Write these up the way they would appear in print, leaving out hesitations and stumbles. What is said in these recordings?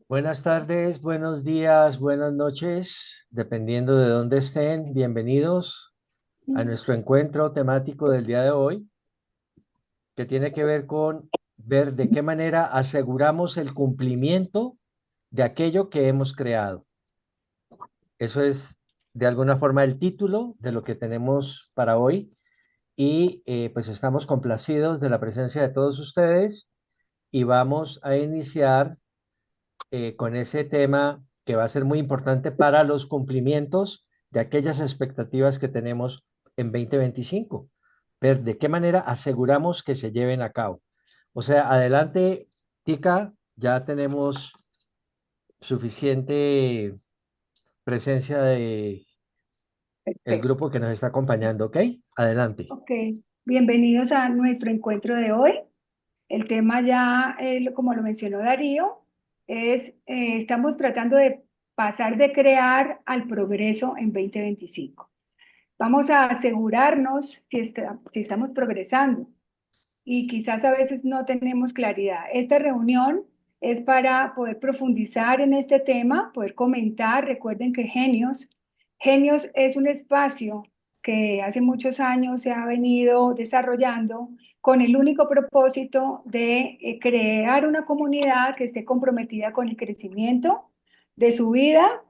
Buenas tardes, buenos días, buenas noches, dependiendo de dónde estén. Bienvenidos a nuestro encuentro temático del día de hoy, que tiene que ver con ver de qué manera aseguramos el cumplimiento de aquello que hemos creado. Eso es de alguna forma el título de lo que tenemos para hoy y pues estamos complacidos de la presencia de todos ustedes y vamos a iniciar con ese tema que va a ser muy importante para los cumplimientos de aquellas expectativas que tenemos en 2025. Ver de qué manera aseguramos que se lleven a cabo. O sea, adelante, Tica, ya tenemos suficiente presencia de el Perfecto. grupo que nos está acompañando, ¿ok? Adelante. Ok, bienvenidos a nuestro encuentro de hoy. El tema ya, como lo mencionó Darío, estamos tratando de pasar de crear al progreso en 2025. Vamos a asegurarnos si estamos progresando y quizás a veces no tenemos claridad. Esta reunión es para poder profundizar en este tema, poder comentar. Recuerden que Genios es un espacio que hace muchos años se ha venido desarrollando con el único propósito de crear una comunidad que esté comprometida con el crecimiento de su vida,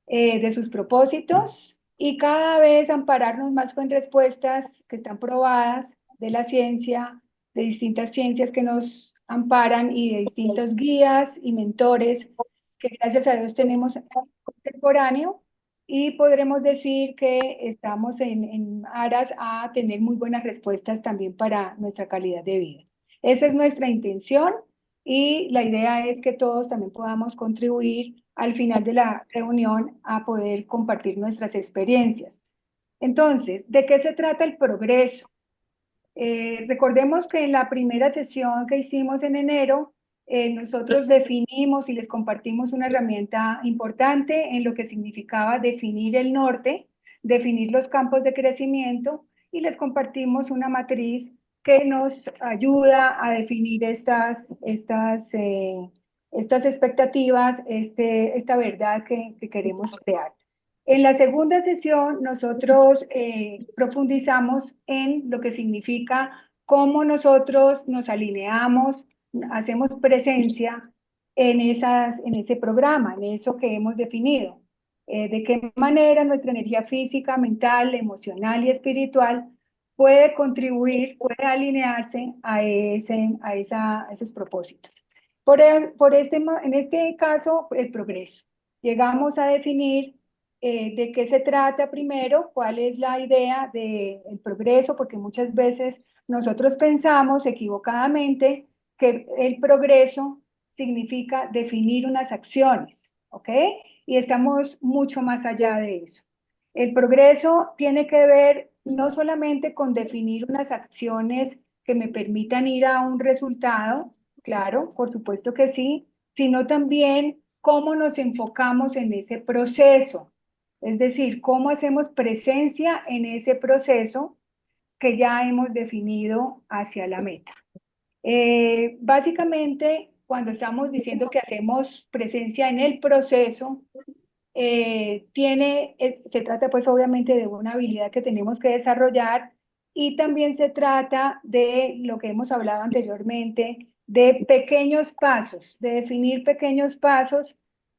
de sus propósitos y cada vez ampararnos más con respuestas que están probadas de la ciencia, de distintas ciencias que nos amparan y de distintos guías y mentores que gracias a Dios tenemos contemporáneo y podremos decir que estamos en aras a tener muy buenas respuestas también para nuestra calidad de vida. Esa es nuestra intención y la idea es que todos también podamos contribuir al final de la reunión a poder compartir nuestras experiencias. Entonces, ¿de qué se trata el progreso? Recordemos que en la primera sesión que hicimos en enero, nosotros definimos y les compartimos una herramienta importante en lo que significaba definir el norte, definir los campos de crecimiento y les compartimos una matriz que nos ayuda a definir estas expectativas, esta verdad que queremos crear. En la segunda sesión, nosotros profundizamos en lo que significa cómo nosotros nos alineamos, hacemos presencia en ese programa, en eso que hemos definido. De qué manera nuestra energía física, mental, emocional y espiritual puede contribuir, puede alinearse a esos propósitos. En este caso, el progreso. Llegamos a definir de qué se trata primero, cuál es la idea del progreso, porque muchas veces nosotros pensamos equivocadamente que el progreso significa definir unas acciones, ¿ok? Y estamos mucho más allá de eso. El progreso tiene que ver no solamente con definir unas acciones que me permitan ir a un resultado, claro, por supuesto que sí, sino también cómo nos enfocamos en ese proceso, es decir, cómo hacemos presencia en ese proceso que ya hemos definido hacia la meta. Básicamente, cuando estamos diciendo que hacemos presencia en el proceso, se trata pues obviamente de una habilidad que tenemos que desarrollar y también se trata de lo que hemos hablado anteriormente, de pequeños pasos, de definir pequeños pasos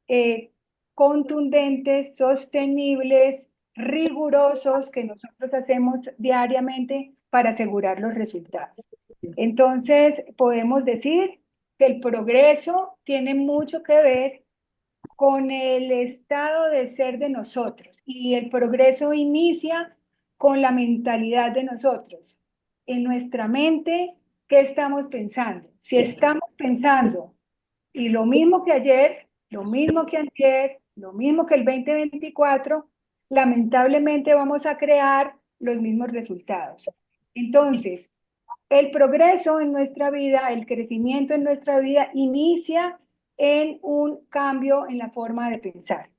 eh, contundentes, sostenibles, rigurosos que nosotros hacemos diariamente para asegurar los resultados. Entonces, podemos decir que el progreso tiene mucho que ver con el estado de ser de nosotros y el progreso inicia con la mentalidad de nosotros. En nuestra mente, ¿qué estamos pensando? Si estamos pensando y lo mismo que ayer, lo mismo que antier, lo mismo que el 2024, lamentablemente vamos a crear los mismos resultados. Entonces, el progreso en nuestra vida, el crecimiento en nuestra vida inicia en un cambio en la forma de pensar.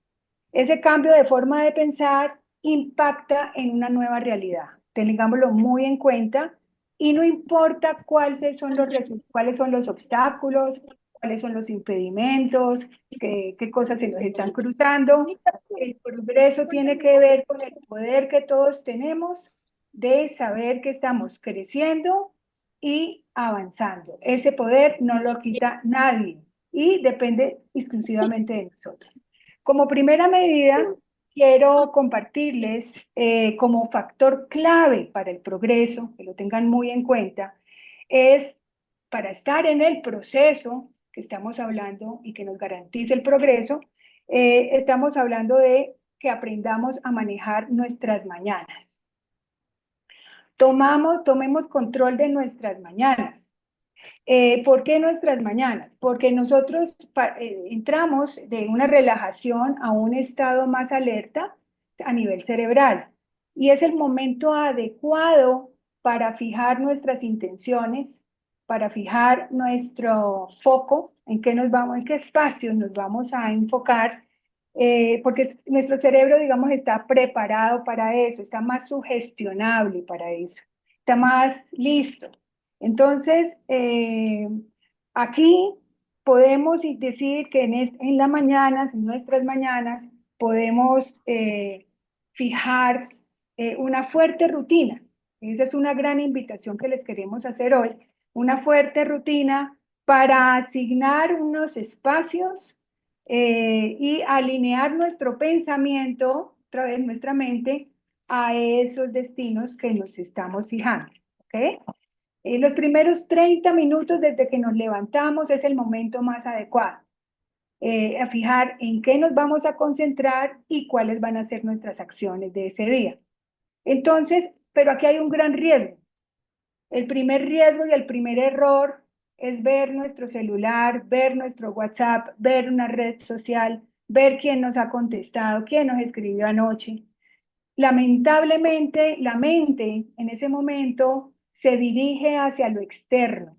Ese cambio de forma de pensar impacta en una nueva realidad. Tengámoslo muy en cuenta y no importa cuáles son los obstáculos, cuáles son los impedimentos, qué cosas se nos están cruzando. El progreso tiene que ver con el poder que todos tenemos de saber que estamos creciendo y avanzando. Ese poder no lo quita nadie y depende exclusivamente de nosotros. Como primera medida, quiero compartirles como factor clave para el progreso, que lo tengan muy en cuenta, es para estar en el proceso que estamos hablando y que nos garantice el progreso, estamos hablando de que aprendamos a manejar nuestras mañanas. Tomemos control de nuestras mañanas. ¿Por qué nuestras mañanas? Porque nosotros entramos de una relajación a un estado más alerta a nivel cerebral y es el momento adecuado para fijar nuestras intenciones, para fijar nuestro foco, en qué nos vamos, en qué espacios nos vamos a enfocar, porque nuestro cerebro, digamos, está preparado para eso, está más sugestionable para eso, está más listo. Entonces, aquí podemos decir que en las mañanas, en nuestras mañanas, podemos fijar una fuerte rutina. Esa es una gran invitación que les queremos hacer hoy. Una fuerte rutina para asignar unos espacios y alinear nuestro pensamiento, otra vez nuestra mente, a esos destinos que nos estamos fijando. ¿Ok? Los primeros 30 minutos desde que nos levantamos es el momento más adecuado. A fijar en qué nos vamos a concentrar y cuáles van a ser nuestras acciones de ese día. Entonces, pero aquí hay un gran riesgo. El primer riesgo y el primer error es ver nuestro celular, ver nuestro WhatsApp, ver una red social, ver quién nos ha contestado, quién nos escribió anoche. Lamentablemente, la mente en ese momento se dirige hacia lo externo.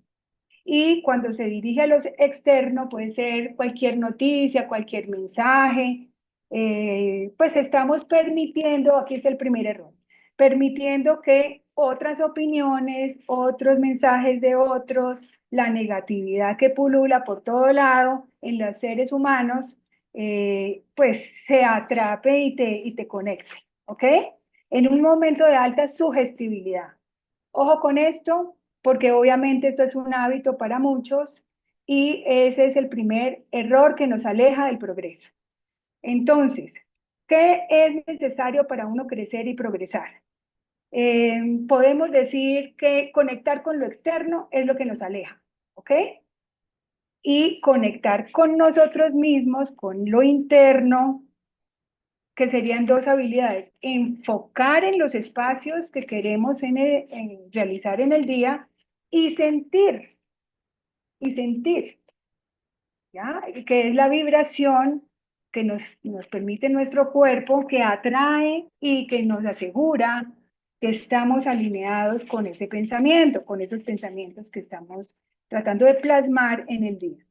Y cuando se dirige a lo externo, puede ser cualquier noticia, cualquier mensaje, pues estamos permitiendo, aquí es el primer error, permitiendo que otras opiniones, otros mensajes de otros, la negatividad que pulula por todo lado en los seres humanos, pues se atrape y te conecte, ¿ok? En un momento de alta sugestibilidad. Ojo con esto, porque obviamente esto es un hábito para muchos y ese es el primer error que nos aleja del progreso. Entonces, ¿qué es necesario para uno crecer y progresar? Podemos decir que conectar con lo externo es lo que nos aleja, ¿ok? Y conectar con nosotros mismos, con lo interno, que serían dos habilidades: enfocar en los espacios que queremos en realizar en el día y sentir, ¿ya? Que es la vibración que nos permite nuestro cuerpo, que atrae y que nos asegura que estamos alineados con ese pensamiento, con esos pensamientos que estamos tratando de plasmar en el día.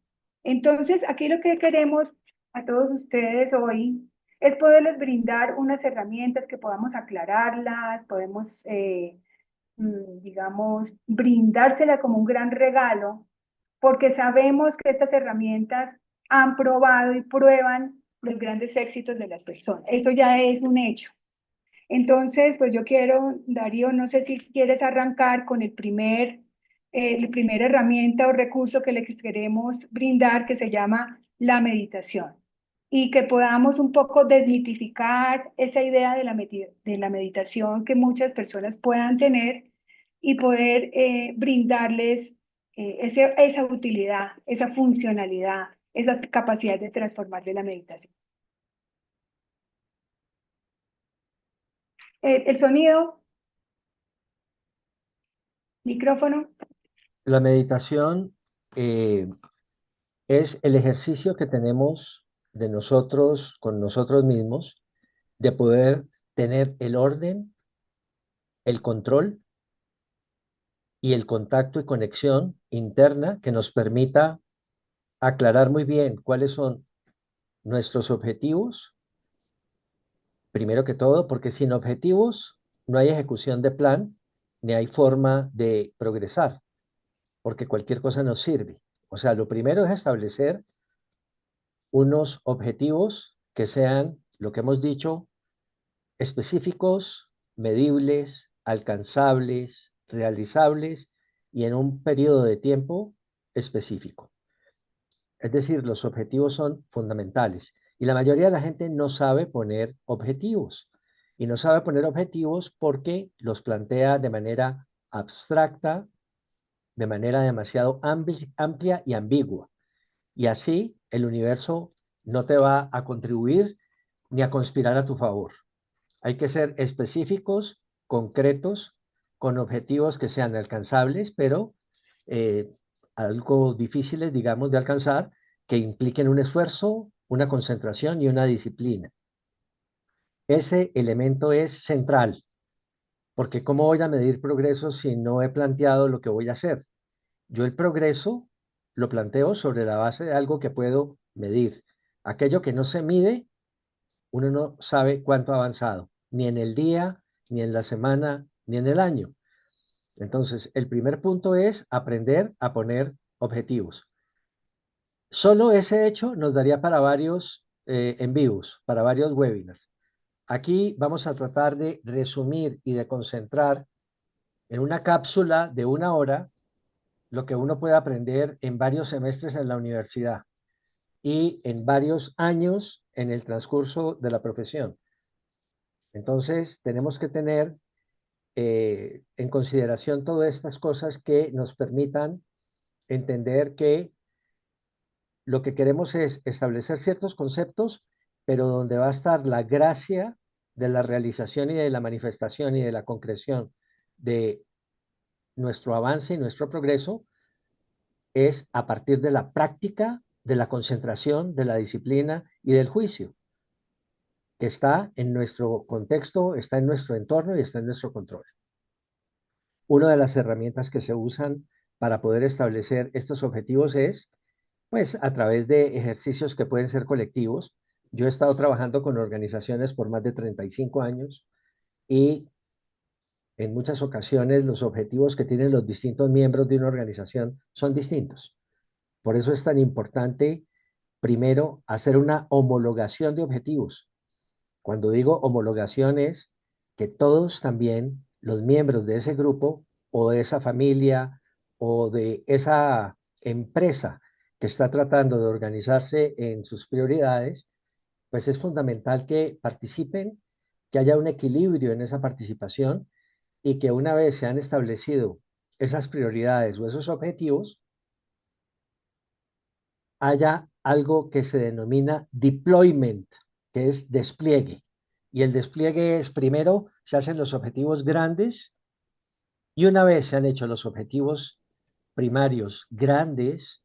Entonces, aquí lo que queremos a todos ustedes hoy es poderles brindar unas herramientas que podamos aclararlas, podemos, digamos, brindársela como un gran regalo, porque sabemos que estas herramientas han probado y prueban los grandes éxitos de las personas. Eso ya es un hecho. Entonces, pues yo quiero, Darío, no sé si quieres arrancar con el primer herramienta o recurso que les queremos brindar, que se llama la meditación, y que podamos un poco desmitificar esa idea de la meditación que muchas personas puedan tener y poder brindarles esa utilidad, esa funcionalidad, esa capacidad de transformar de la meditación. El sonido, micrófono. La meditación eh, es el ejercicio que tenemos de nosotros con nosotros mismos de poder tener el orden, el control y el contacto y conexión interna que nos permita aclarar muy bien cuáles son nuestros objetivos, primero que todo, porque sin objetivos no hay ejecución de plan ni hay forma de progresar, porque cualquier cosa nos sirve. O sea, lo primero es establecer unos objetivos que sean, lo que hemos dicho, específicos, medibles, alcanzables, realizables y en un periodo de tiempo específico. Es decir, los objetivos son fundamentales y la mayoría de la gente no sabe poner objetivos. Y no sabe poner objetivos porque los plantea de manera abstracta, de manera demasiado amplia y ambigua. Y así el universo no te va a contribuir ni a conspirar a tu favor. Hay que ser específicos, concretos, con objetivos que sean alcanzables, pero eh, algo difíciles, digamos, de alcanzar, que impliquen un esfuerzo, una concentración y una disciplina. Ese elemento es central, porque ¿cómo voy a medir progreso si no he planteado lo que voy a hacer? Yo el progreso lo planteo sobre la base de algo que puedo medir. Aquello que no se mide, uno no sabe cuánto ha avanzado, ni en el día, ni en la semana, ni en el año. Entonces, el primer punto es aprender a poner objetivos. Solo ese hecho nos daría para varios en vivos, para varios webinars. Aquí vamos a tratar de resumir y de concentrar en una cápsula de 1 hora lo que uno puede aprender en varios semestres en la universidad y en varios años en el transcurso de la profesión. Entonces, tenemos que tener en consideración todas estas cosas que nos permitan entender que lo que queremos es establecer ciertos conceptos, pero donde va a estar la gracia de la realización y de la manifestación y de la concreción de nuestro avance y nuestro progreso es a partir de la práctica, de la concentración, de la disciplina y del juicio, que está en nuestro contexto, está en nuestro entorno y está en nuestro control. Una de las herramientas que se usan para poder establecer estos objetivos es, pues, a través de ejercicios que pueden ser colectivos. Yo he estado trabajando con organizaciones por más de 35 años y en muchas ocasiones los objetivos que tienen los distintos miembros de una organización son distintos. Por eso es tan importante, primero, hacer una homologación de objetivos. Cuando digo homologación es que todos también, los miembros de ese grupo o de esa familia o de esa empresa que está tratando de organizarse en sus prioridades, pues es fundamental que participen, que haya un equilibrio en esa participación y que una vez se han establecido esas prioridades o esos objetivos, haya algo que se denomina deployment, que es despliegue. Y el despliegue es, primero, se hacen los objetivos grandes y una vez se han hecho los objetivos primarios grandes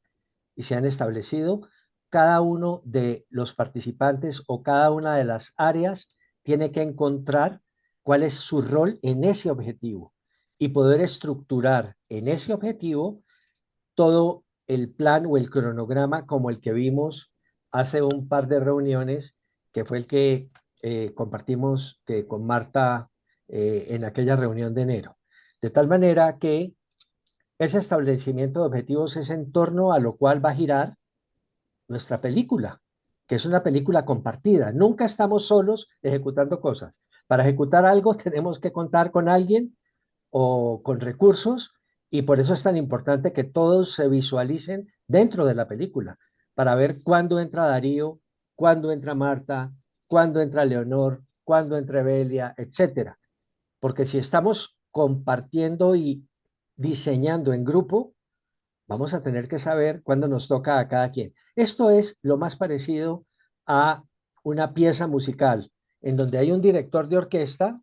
y se han establecido, cada uno de los participantes o cada una de las áreas tiene que encontrar cuál es su rol en ese objetivo y poder estructurar en ese objetivo todo el plan o el cronograma como el que vimos hace un par de reuniones, que fue el que compartimos con Marta en aquella reunión de enero. De tal manera que ese establecimiento de objetivos es en torno a lo cual va a girar nuestra película, que es una película compartida. Nunca estamos solos ejecutando cosas. Para ejecutar algo tenemos que contar con alguien o con recursos y por eso es tan importante que todos se visualicen dentro de la película para ver cuándo entra Darío, cuándo entra Marta, cuándo entra Leonor, cuándo entra Evelia, etcétera. Porque si estamos compartiendo y diseñando en grupo, vamos a tener que saber cuándo nos toca a cada quien. Esto es lo más parecido a una pieza musical, en donde hay un director de orquesta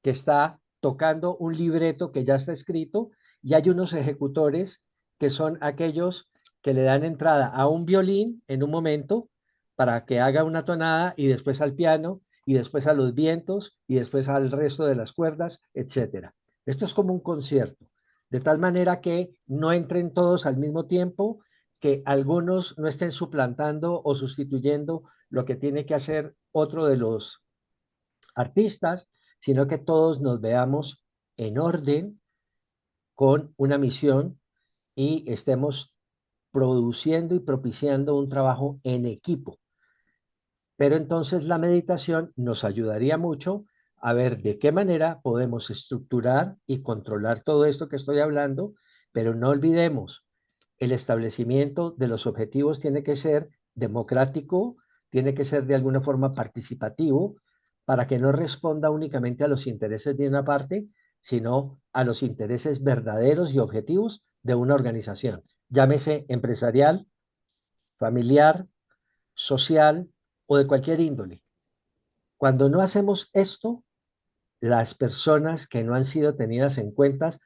que está tocando un libreto que ya está escrito y hay unos ejecutores que son aquellos que le dan entrada a un violín en un momento para que haga una tonada y después al piano y después a los vientos y después al resto de las cuerdas, etcétera. Esto es como un concierto de tal manera que no entren todos al mismo tiempo, que algunos no estén suplantando o sustituyendo lo que tiene que hacer otro de los artistas, sino que todos nos veamos en orden, con una misión y estemos produciendo y propiciando un trabajo en equipo. Pero entonces la meditación nos ayudaría mucho a ver de qué manera podemos estructurar y controlar todo esto que estoy hablando, pero no olvidemos, el establecimiento de los objetivos tiene que ser democrático, tiene que ser de alguna forma participativo, para que no responda únicamente a los intereses de una parte, sino a los intereses verdaderos y objetivos de una organización, llámese empresarial, familiar, social o de cualquier índole. Cuando no hacemos esto, las personas que no han sido tenidas en cuenta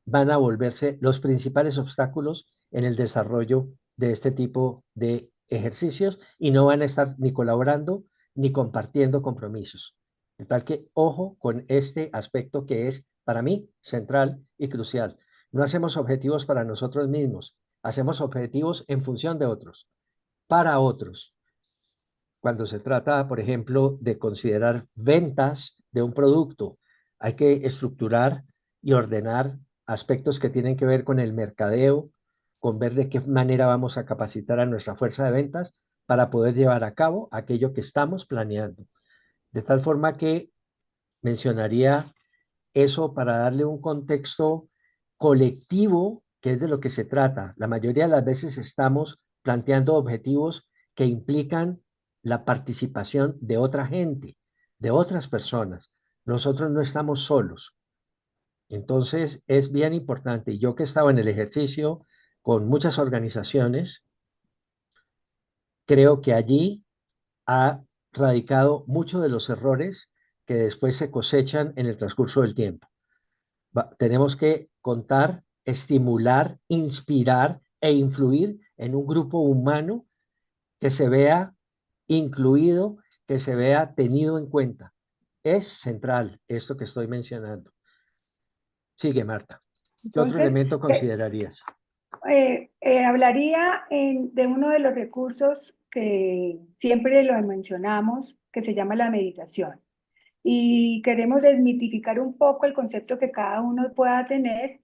van a volverse los principales obstáculos en el desarrollo de este tipo de ejercicios y no van a estar ni colaborando ni compartiendo compromisos. De tal que ojo con este aspecto que es para mí central y crucial. No hacemos objetivos para nosotros mismos, hacemos objetivos en función de otros, para otros. Cuando se trata, por ejemplo, de considerar ventas de un producto, hay que estructurar y ordenar aspectos que tienen que ver con el mercadeo, con ver de qué manera vamos a capacitar a nuestra fuerza de ventas para poder llevar a cabo aquello que estamos planeando. De tal forma que mencionaría eso para darle un contexto colectivo, que es de lo que se trata. La mayoría de las veces estamos planteando objetivos que implican la participación de otra gente, de otras personas. Nosotros no estamos solos. Entonces, es bien importante. Yo que he estado en el ejercicio con muchas organizaciones, creo que allí ha radicado muchos de los errores que después se cosechan en el transcurso del tiempo. Tenemos que contar, estimular, inspirar e influir en un grupo humano que se vea incluido, que se vea tenido en cuenta. Es central esto que estoy mencionando. Sigue, Marta. ¿Qué otro Entonces, elemento considerarías? hablaría de uno de los recursos que siempre lo mencionamos, que se llama la meditación. Y queremos desmitificar un poco el concepto que cada uno pueda tener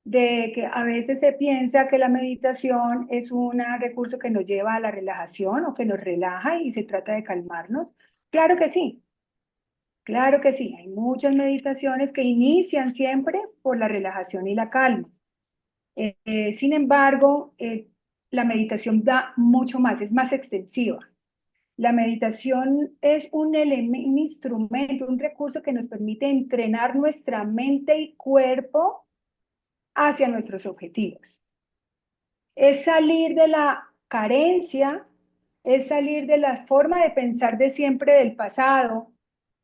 de que a veces se piensa que la meditación es un recurso que nos lleva a la relajación o que nos relaja y se trata de calmarnos. Claro que sí, claro que sí. Hay muchas meditaciones que inician siempre por la relajación y la calma. Sin embargo, la meditación da mucho más, es más extensiva. La meditación es un elemento, un instrumento, un recurso que nos permite entrenar nuestra mente y cuerpo hacia nuestros objetivos. Es salir de la carencia, es salir de la forma de pensar de siempre del pasado,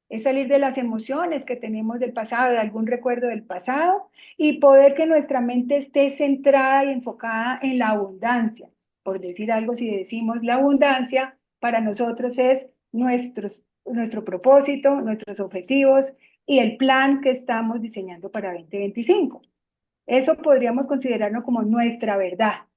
es salir de las emociones que tenemos del pasado, de algún recuerdo del pasado, y poder que nuestra mente esté centrada y enfocada en la abundancia. Por decir algo, si decimos la abundancia, para nosotros es nuestro propósito, nuestros objetivos y el plan que estamos diseñando para 2025. Eso podríamos considerarlo como nuestra verdad.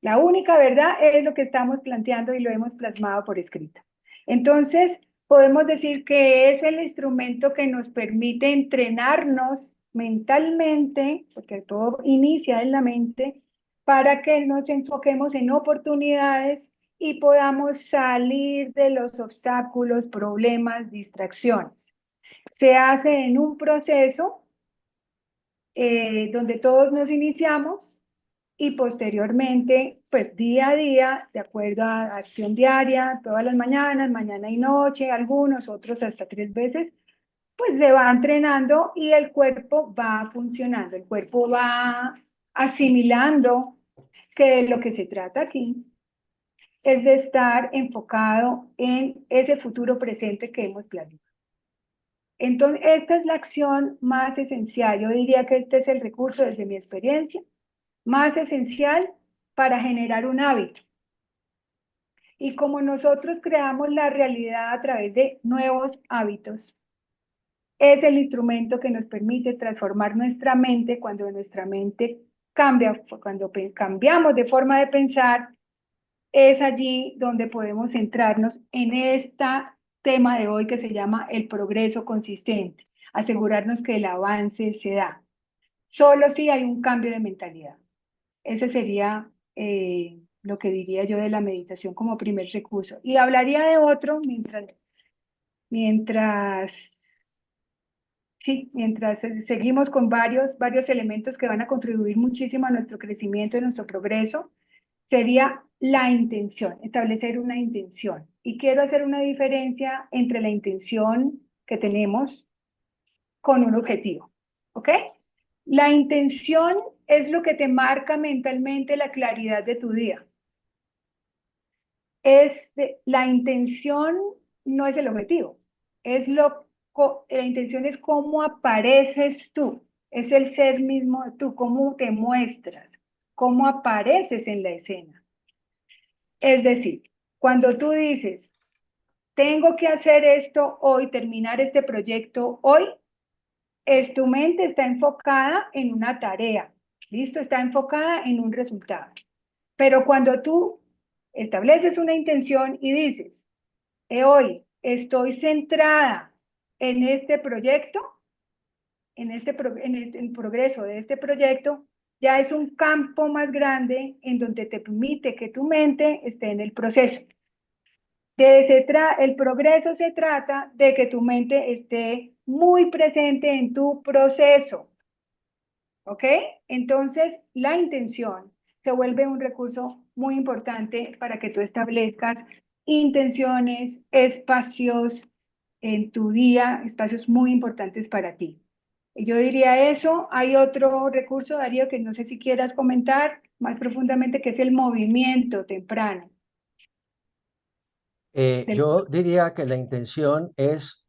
La única verdad es lo que estamos planteando y lo hemos plasmado por escrito. Entonces, podemos decir que es el instrumento que nos permite entrenarnos mentalmente, porque todo inicia en la mente, para que nos enfoquemos en oportunidades y podamos salir de los obstáculos, problemas, distracciones. Se hace en un proceso donde todos nos iniciamos y posteriormente, pues día a día, de acuerdo a acción diaria, todas las mañanas, mañana y noche, algunos, otros hasta 3 veces, pues se va entrenando y el cuerpo va funcionando, el cuerpo va asimilando que de lo que se trata aquí es de estar enfocado en ese futuro presente que hemos planeado. Entonces, esta es la acción más esencial. Yo diría que este es el recurso, desde mi experiencia, más esencial para generar un hábito. Y como nosotros creamos la realidad a través de nuevos hábitos, es el instrumento que nos permite transformar nuestra mente cuando nuestra mente cambia, cuando cambiamos de forma de pensar, es allí donde podemos centrarnos en este tema de hoy que se llama el progreso consistente, asegurarnos que el avance se da. solo si hay un cambio de mentalidad. Ese sería lo que diría yo de la meditación como primer recurso. Y hablaría de otro mientras, sí, mientras seguimos con varios elementos que van a contribuir muchísimo a nuestro crecimiento y nuestro progreso, sería la intención, establecer una intención. Y quiero hacer una diferencia entre la intención que tenemos con un objetivo, ¿ok? La intención es lo que te marca mentalmente la claridad de tu día. La intención no es el objetivo, la intención es cómo apareces tú, es el ser mismo de tú, cómo te muestras, cómo apareces en la escena. Es decir, cuando tú dices, tengo que hacer esto hoy, terminar este proyecto hoy, tu mente está enfocada en una tarea, ¿listo? Está enfocada en un resultado. Pero cuando tú estableces una intención y dices, hoy estoy centrada en este proyecto, en el progreso de este proyecto, ya es un campo más grande en donde te permite que tu mente esté en el proceso. El progreso se trata de que tu mente esté muy presente en tu proceso, ¿ok? Entonces, la intención se vuelve un recurso muy importante para que tú establezcas intenciones, espacios en tu día, espacios muy importantes para ti. Yo diría eso. Hay otro recurso, Darío, que no sé si quieras comentar más profundamente, que es el movimiento temprano. Yo diría que la intención es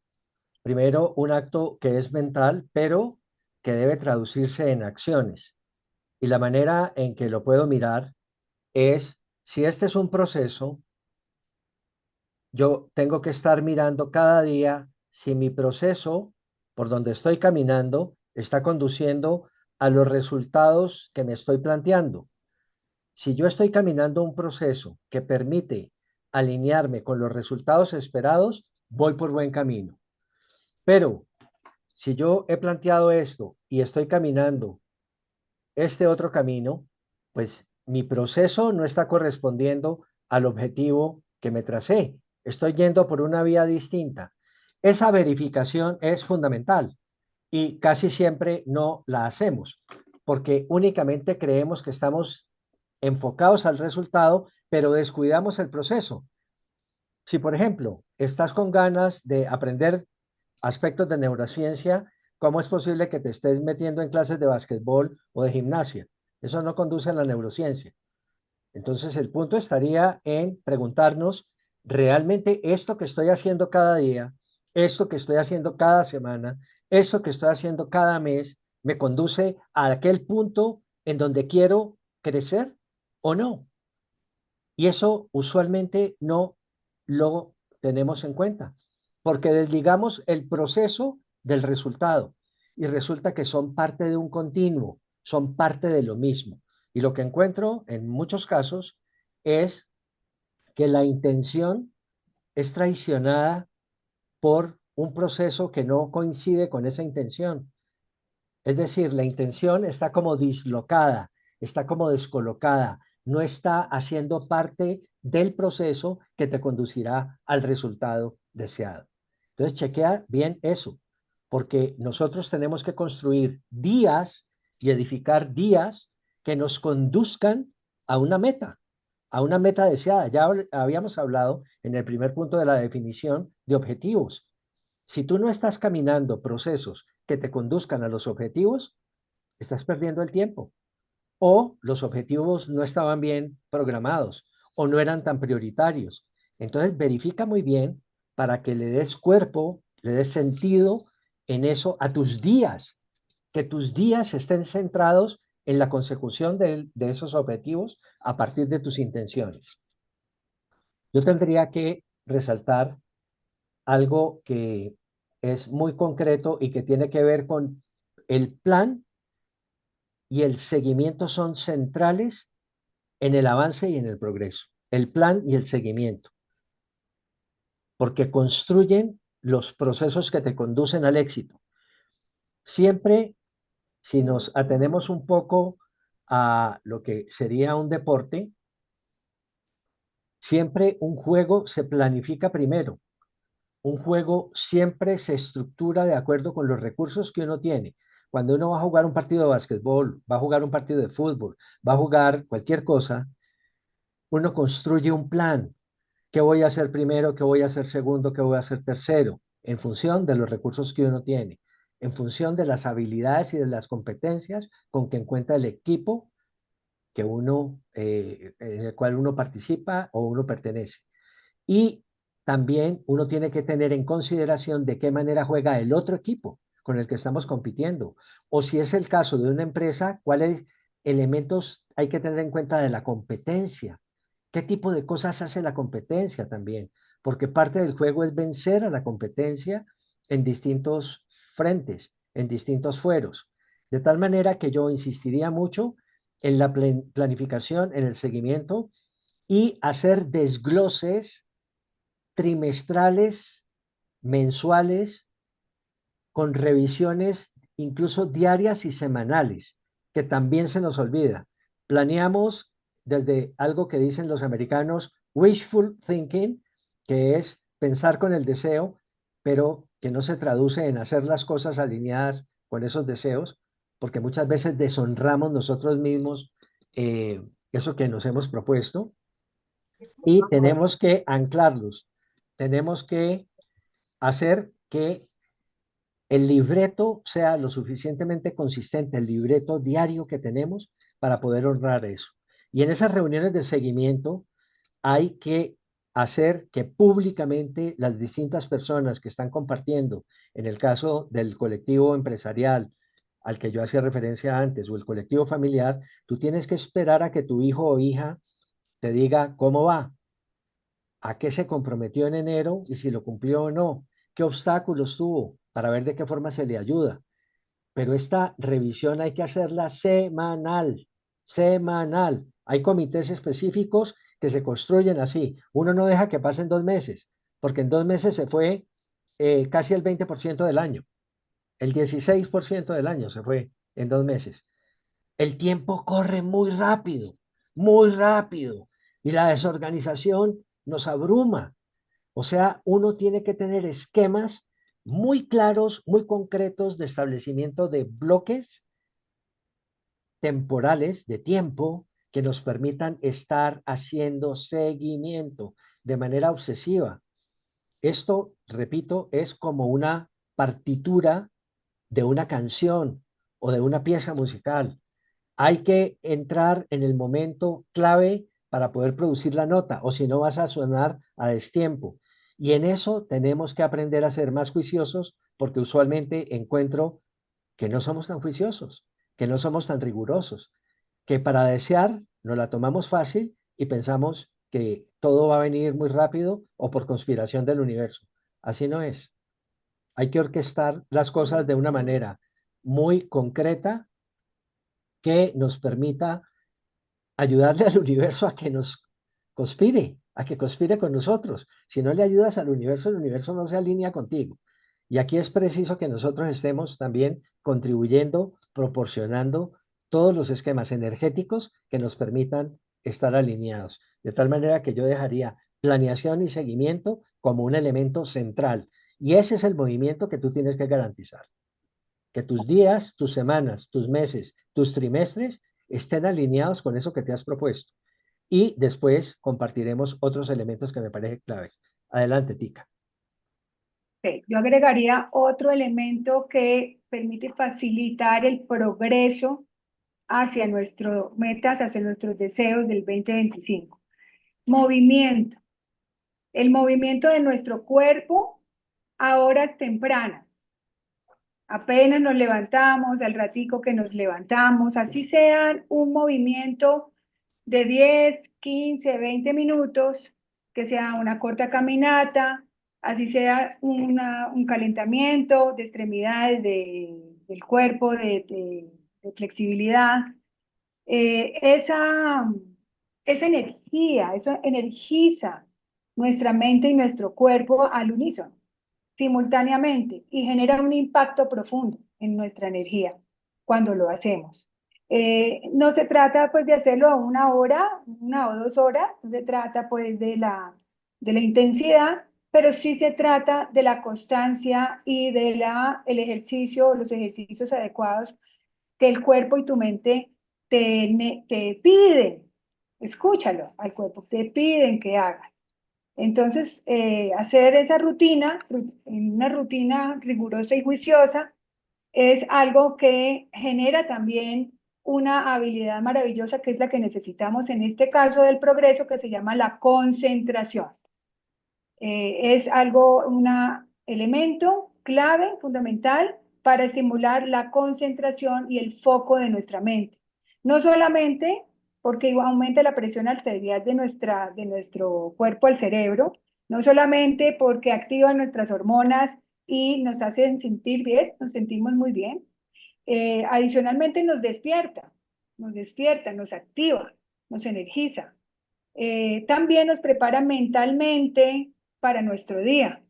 primero un acto que es mental, pero que debe traducirse en acciones. Y la manera en que lo puedo mirar es, si este es un proceso, yo tengo que estar mirando cada día si mi proceso por donde estoy caminando está conduciendo a los resultados que me estoy planteando. Si yo estoy caminando un proceso que permite alinearme con los resultados esperados, voy por buen camino. Pero si yo he planteado esto y estoy caminando este otro camino, pues mi proceso no está correspondiendo al objetivo que me tracé. Estoy yendo por una vía distinta. Esa verificación es fundamental y casi siempre no la hacemos porque únicamente creemos que estamos enfocados al resultado, pero descuidamos el proceso. Si, por ejemplo, estás con ganas de aprender aspectos de neurociencia, ¿cómo es posible que te estés metiendo en clases de básquetbol o de gimnasia? Eso no conduce a la neurociencia. Entonces, el punto estaría en preguntarnos, ¿realmente esto que estoy haciendo cada día, esto que estoy haciendo cada semana, esto que estoy haciendo cada mes, me conduce a aquel punto en donde quiero crecer o no? Y eso usualmente no lo tenemos en cuenta, porque desligamos el proceso del resultado y resulta que son parte de un continuo, son parte de lo mismo. Y lo que encuentro en muchos casos es que la intención es traicionada por un proceso que no coincide con esa intención. Es decir, la intención está como dislocada, está como descolocada, no está haciendo parte del proceso que te conducirá al resultado deseado. Entonces, chequea bien eso, porque nosotros tenemos que construir días y edificar días que nos conduzcan a a una meta deseada. Ya habíamos hablado en el primer punto de la definición de objetivos. Si tú no estás caminando procesos que te conduzcan a los objetivos, estás perdiendo el tiempo. O los objetivos no estaban bien programados o no eran tan prioritarios. Entonces, verifica muy bien para que le des cuerpo, le des sentido en eso a tus días, que tus días estén centrados en la consecución de esos objetivos a partir de tus intenciones. Yo tendría que resaltar algo que es muy concreto y que tiene que ver con el plan y el seguimiento son centrales en el avance y en el progreso. El plan y el seguimiento, porque construyen los procesos que te conducen al éxito. Siempre Si nos atenemos un poco a lo que sería un deporte, siempre un juego se planifica primero. Un juego siempre se estructura de acuerdo con los recursos que uno tiene. Cuando uno va a jugar un partido de básquetbol, va a jugar un partido de fútbol, va a jugar cualquier cosa, uno construye un plan. ¿Qué voy a hacer primero? ¿Qué voy a hacer segundo? ¿Qué voy a hacer tercero? En función de los recursos que uno tiene, en función de las habilidades y de las competencias con que encuentra el equipo que uno, en el cual uno participa o uno pertenece. Y también uno tiene que tener en consideración de qué manera juega el otro equipo con el que estamos compitiendo. O si es el caso de una empresa, cuáles elementos hay que tener en cuenta de la competencia. ¿Qué tipo de cosas hace la competencia también? Porque parte del juego es vencer a la competencia en distintos frentes, en distintos fueros. De tal manera que yo insistiría mucho en la planificación, en el seguimiento y hacer desgloses trimestrales, mensuales, con revisiones incluso diarias y semanales, que también se nos olvida. Planeamos desde algo que dicen los americanos, wishful thinking, que es pensar con el deseo, pero que no se traduce en hacer las cosas alineadas con esos deseos, porque muchas veces deshonramos nosotros mismos eso que nos hemos propuesto y tenemos que anclarlos, tenemos que hacer que el libreto sea lo suficientemente consistente, el libreto diario que tenemos para poder honrar eso. Y en esas reuniones de seguimiento hay que hacer que públicamente las distintas personas que están compartiendo, en el caso del colectivo empresarial al que yo hacía referencia antes, o el colectivo familiar, tú tienes que esperar a que tu hijo o hija te diga cómo va, a qué se comprometió en enero y si lo cumplió o no, qué obstáculos tuvo para ver de qué forma se le ayuda. Pero esta revisión hay que hacerla semanal, semanal. Hay comités específicos que se construyen así. Uno no deja que pasen 2 meses, porque en 2 meses se fue casi el 20% del año, el 16% del año se fue en 2 meses. El tiempo corre muy rápido, y la desorganización nos abruma. O sea, uno tiene que tener esquemas muy claros, muy concretos de establecimiento de bloques temporales de tiempo que nos permitan estar haciendo seguimiento de manera obsesiva. Esto, repito, es como una partitura de una canción o de una pieza musical. Hay que entrar en el momento clave para poder producir la nota, o si no vas a sonar a destiempo. Y en eso tenemos que aprender a ser más juiciosos, porque usualmente encuentro que no somos tan juiciosos, que no somos tan rigurosos, que para desear nos la tomamos fácil y pensamos que todo va a venir muy rápido o por conspiración del universo. Así no es. Hay que orquestar las cosas de una manera muy concreta que nos permita ayudarle al universo a que nos conspire, a que conspire con nosotros. Si no le ayudas al universo, el universo no se alinea contigo. Y aquí es preciso que nosotros estemos también contribuyendo, proporcionando todos los esquemas energéticos que nos permitan estar alineados. De tal manera que yo dejaría planeación y seguimiento como un elemento central. Y ese es el movimiento que tú tienes que garantizar, que tus días, tus semanas, tus meses, tus trimestres estén alineados con eso que te has propuesto. Y después compartiremos otros elementos que me parecen claves. Adelante, Tica. Ok, yo agregaría otro elemento que permite facilitar el progreso hacia nuestras metas, hacia nuestros deseos del 2025. Movimiento. El movimiento de nuestro cuerpo a horas tempranas. Apenas nos levantamos, al ratico que nos levantamos, así sea un movimiento de 10, 15, 20 minutos, que sea una corta caminata, así sea un calentamiento de extremidades del cuerpo, de flexibilidad. Esa energía, eso energiza nuestra mente y nuestro cuerpo al unísono simultáneamente y genera un impacto profundo en nuestra energía. cuando lo hacemos. No se trata pues de hacerlo a 1 hora, 1 o 2 horas, no se trata pues de la intensidad, pero sí se trata de la constancia y de el ejercicio, los ejercicios adecuados que el cuerpo y tu mente te piden. Escúchalo al cuerpo, te piden que hagas. Entonces, hacer esa rutina, una rutina rigurosa y juiciosa, es algo que genera también una habilidad maravillosa que es la que necesitamos en este caso del progreso, que se llama la concentración. Es algo, un elemento clave, fundamental, para estimular la concentración y el foco de nuestra mente. No solamente porque aumenta la presión arterial de nuestro cuerpo al cerebro, no solamente porque activa nuestras hormonas y nos hacen sentir bien, nos sentimos muy bien, adicionalmente nos despierta, nos activa, nos energiza. También nos prepara mentalmente para nuestro día.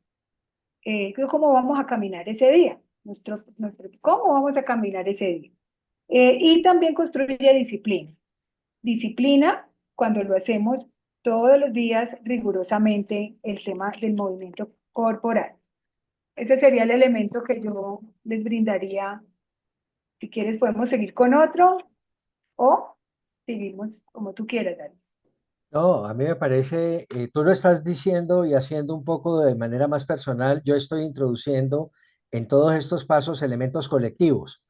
¿Cómo vamos a caminar ese día? ¿Cómo vamos a caminar ese día? Y también construye disciplina. Disciplina cuando lo hacemos todos los días rigurosamente el tema del movimiento corporal. Ese sería el elemento que yo les brindaría. Si quieres podemos seguir con otro o seguimos como tú quieras, Dani. No, a mí me parece, tú lo estás diciendo y haciendo un poco de manera más personal, yo estoy introduciendo en todos estos pasos elementos colectivos,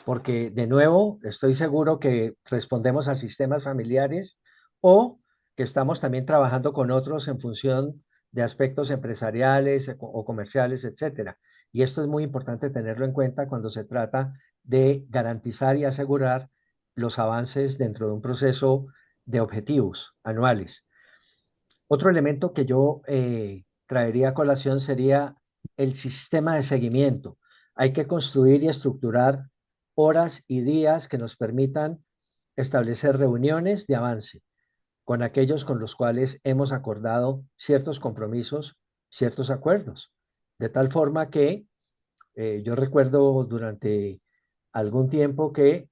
porque de nuevo estoy seguro que respondemos a sistemas familiares o que estamos también trabajando con otros en función de aspectos empresariales o comerciales, etcétera. Y esto es muy importante tenerlo en cuenta cuando se trata de garantizar y asegurar los avances dentro de un proceso de objetivos anuales. Otro elemento que yo traería a colación sería el sistema de seguimiento. Hay que construir y estructurar horas y días que nos permitan establecer reuniones de avance con aquellos con los cuales hemos acordado ciertos compromisos, ciertos acuerdos. De tal forma que yo recuerdo durante algún tiempo que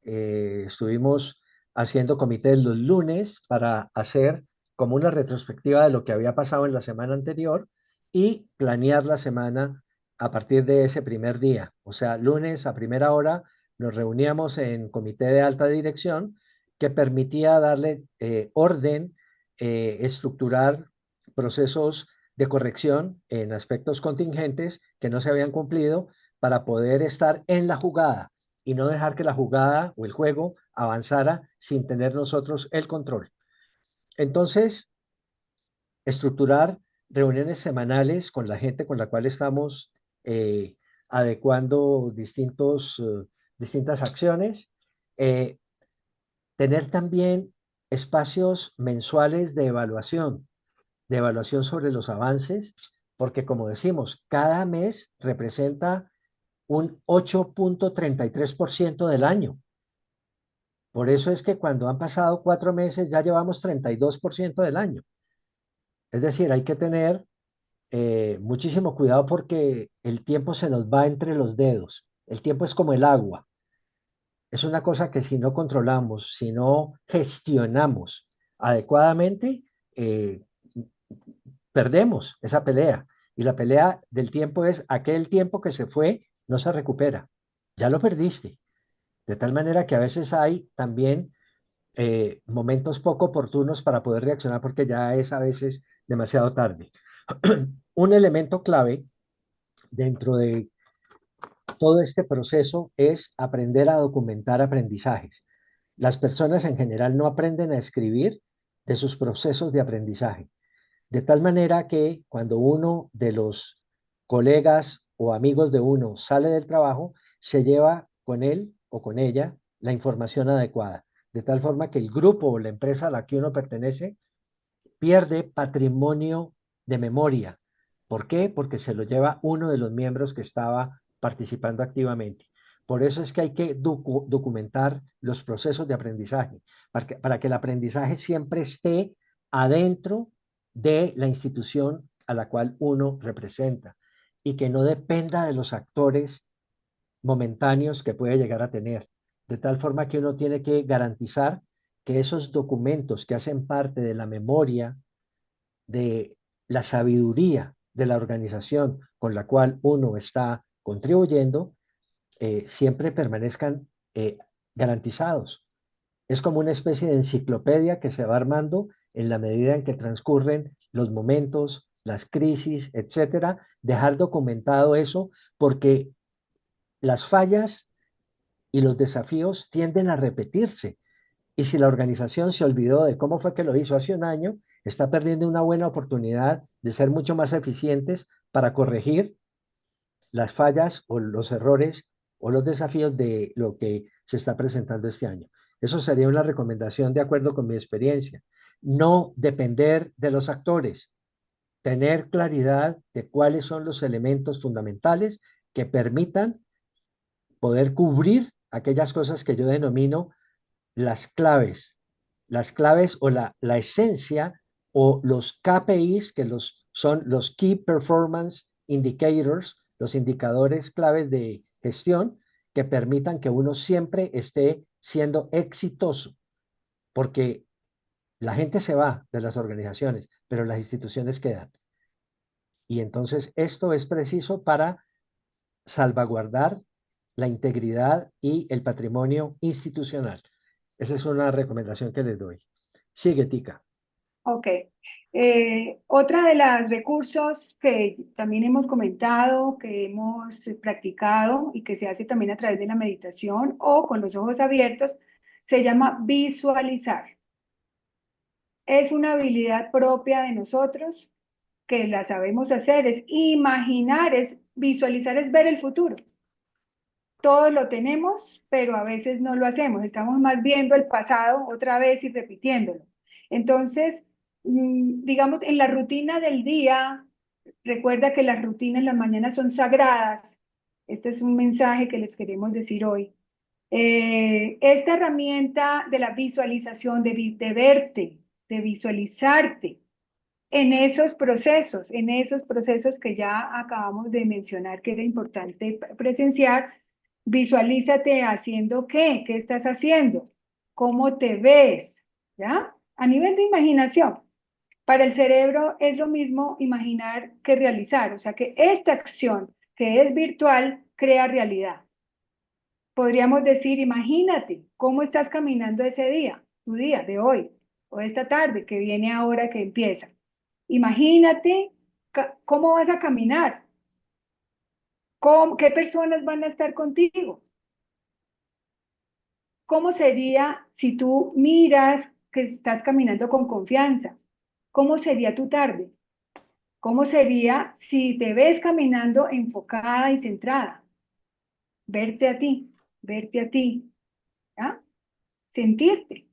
estuvimos haciendo comités los lunes para hacer como una retrospectiva de lo que había pasado en la semana anterior y planear la semana a partir de ese primer día. O sea, lunes a primera hora nos reuníamos en comité de alta dirección que permitía darle orden, estructurar procesos de corrección en aspectos contingentes que no se habían cumplido para poder estar en la jugada y no dejar que la jugada o el juego avanzara sin tener nosotros el control. Entonces, estructurar reuniones semanales con la gente con la cual estamos eh, adecuando distintas acciones, eh, tener también espacios mensuales de evaluación sobre los avances, porque como decimos, cada mes representa un 8,33% del año. Por eso es que cuando han pasado 4 meses ya llevamos 32% del año. Es decir, hay que tener muchísimo cuidado porque el tiempo se nos va entre los dedos. El tiempo es como el agua. Es una cosa que si no controlamos, si no gestionamos adecuadamente, eh, perdemos esa pelea. Y la pelea del tiempo es aquel tiempo que se fue, no se recupera. Ya lo perdiste. De tal manera que a veces hay también momentos poco oportunos para poder reaccionar porque ya es a veces demasiado tarde. Un elemento clave dentro de todo este proceso es aprender a documentar aprendizajes. Las personas en general no aprenden a escribir de sus procesos de aprendizaje, de tal manera que cuando uno de los colegas o amigos de uno sale del trabajo, se lleva con él o con ella la información adecuada, de tal forma que el grupo o la empresa a la que uno pertenece pierde patrimonio de memoria. ¿Por qué? Porque se lo lleva uno de los miembros que estaba participando activamente. Por eso es que hay que documentar los procesos de aprendizaje, para que el aprendizaje siempre esté adentro de la institución a la cual uno representa y que no dependa de los actores momentáneos que puede llegar a tener. de tal forma que uno tiene que garantizar que esos documentos que hacen parte de la memoria, de la sabiduría de la organización con la cual uno está contribuyendo, siempre permanezcan garantizados. Es como una especie de enciclopedia que se va armando en la medida en que transcurren los momentos, las crisis, etcétera. Dejar documentado eso porque las fallas y los desafíos tienden a repetirse. Y si la organización se olvidó de cómo fue que lo hizo hace un año, está perdiendo una buena oportunidad de ser mucho más eficientes para corregir las fallas o los errores o los desafíos de lo que se está presentando este año. Eso sería una recomendación de acuerdo con mi experiencia. No depender de los actores, tener claridad de cuáles son los elementos fundamentales que permitan poder cubrir aquellas cosas que yo denomino las claves o la esencia o los KPIs, que son los Key Performance Indicators, los indicadores claves de gestión que permitan que uno siempre esté siendo exitoso, porque la gente se va de las organizaciones, pero las instituciones quedan. Y entonces esto es preciso para salvaguardar la integridad y el patrimonio institucional. Esa es una recomendación que les doy. Sigue, Tica. Ok. Otra de los recursos que también hemos comentado, que hemos practicado y que se hace también a través de la meditación o con los ojos abiertos, se llama visualizar. Es una habilidad propia de nosotros que la sabemos hacer, es imaginar, es visualizar, es ver el futuro. Todos lo tenemos, pero a veces no lo hacemos. Estamos más viendo el pasado otra vez y repitiéndolo. Entonces, digamos, en la rutina del día, recuerda que las rutinas en las mañanas son sagradas. Este es un mensaje que les queremos decir hoy. Esta herramienta de la visualización, de verte, de visualizarte en esos procesos que ya acabamos de mencionar que era importante presenciar, visualízate haciendo qué, qué estás haciendo, cómo te ves, ¿ya? A nivel de imaginación. Para el cerebro es lo mismo imaginar que realizar, o sea que esta acción que es virtual crea realidad. Podríamos decir, imagínate cómo estás caminando ese día, tu día de hoy, o esta tarde que viene ahora que empieza. Imagínate cómo vas a caminar, qué personas van a estar contigo, cómo sería si tú miras que estás caminando con confianza, cómo sería tu tarde, cómo sería si te ves caminando enfocada y centrada, verte a ti, ¿ya? Sentirte.